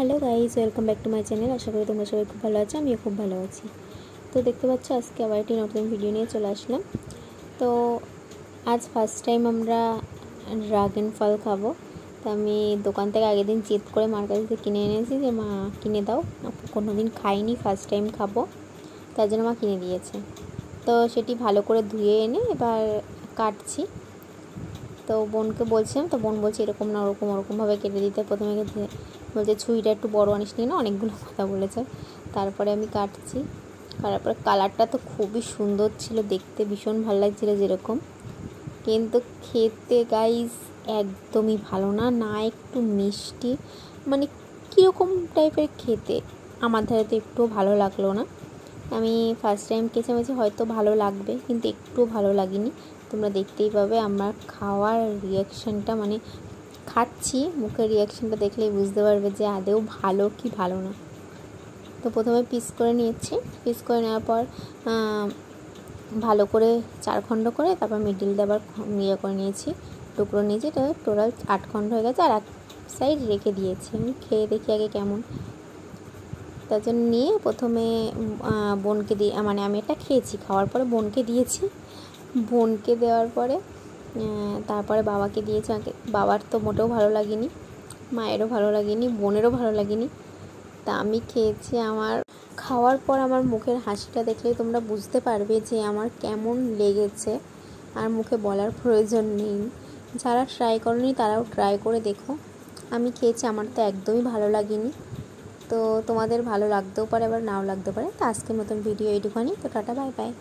Hello guys, welcome back to my channel. আশা করি তোমরা সবাই খুব ভালো আছো, আমিও খুব ভালো আছি। তো দেখতে পাচ্ছ আজকে আবার একটি নতুন ভিডিও নিয়ে চলে আসলাম। তো আজ ফার্স্ট টাইম আমরা ড্রাগন ফল খাবো। তো আমি দোকান থেকে আগের দিন জেদ করে মার কাছ থেকে কিনে এনেছি যে মা কিনে দাও, কোনো দিন খাইনি, ফার্স্ট টাইম খাবো, তার জন্য মা কিনে দিয়েছে। তো সেটি ভালো করে ধুয়ে এনে এবার কাটছি। তো বোনকে বলছিলাম, তো বোন বলছে এরকম না ওরকমভাবে কেটে দিতে। প্রথমে বলছে ছুরিটা একটু বড় আনিস নি, না অনেকগুলো কথা বলেছে। তারপরে আমি কাটছি, কাটার পরে কালারটা তো খুবই সুন্দর ছিল, দেখতে ভীষণ ভালো লাগছিলো যেরকম, কিন্তু খেতে গাইস একদমই ভালো না, না একটু মিষ্টি, মানে কীরকম টাইপের খেতে, আমার ধারে তো একটুও ভালো লাগলো না। আমি ফার্স্ট টাইম খেয়েছি, হয়তো ভালো লাগবে, কিন্তু একটুও ভালো লাগেনি। তোমরা দেখতেই পাবে আমার খাওয়ার রিয়াকশানটা, মানে খাচ্ছি মুখের রিয়াকশানটা দেখলেই বুঝতে পারবে যে আদৌ ভালো কি ভালো না। তো প্রথমে পিস করে নিয়েছি, পিস করে নেওয়ার পর ভালো করে 4 খণ্ড করে, তারপর মিডিল দিয়ে আবার ইয়ে করে নিয়েছি, টুকরো নিয়েছি। তো টোটাল 8 খণ্ড হয়ে গেছে, আর এক সাইড রেখে দিয়েছি। আমি খেয়ে দেখি আগে কেমন, তার জন্য নিয়ে প্রথমে বোনকে দিয়ে, মানে আমি এটা খেয়েছি, খাওয়ার পরে বোনকে দিয়েছি। বোনকে দেওয়ার পরে তারপরে বাবাকে দিয়েছি। বাবার তো মোটেও ভালো লাগেনি, মায়েরও ভালো লাগেনি, বোনেরও ভালো লাগেনি। তা আমি খেয়েছি। আমার খাওয়ার পর আমার মুখের হাসিটা দেখলেই তোমরা বুঝতে পারবে যে আমার কেমন লেগেছে, আর মুখে বলার প্রয়োজন নেই। যারা ট্রাই করনি তারাও ট্রাই করে দেখো। আমি খেয়েছি, আমার তো একদমই ভালো লাগেনি। তো তোমাদের ভালো লাগতেও পারে, আবার নাও লাগতে পারে। তো আজকের মতন ভিডিও এইটুখানি। তো টাটা, বাই বাই।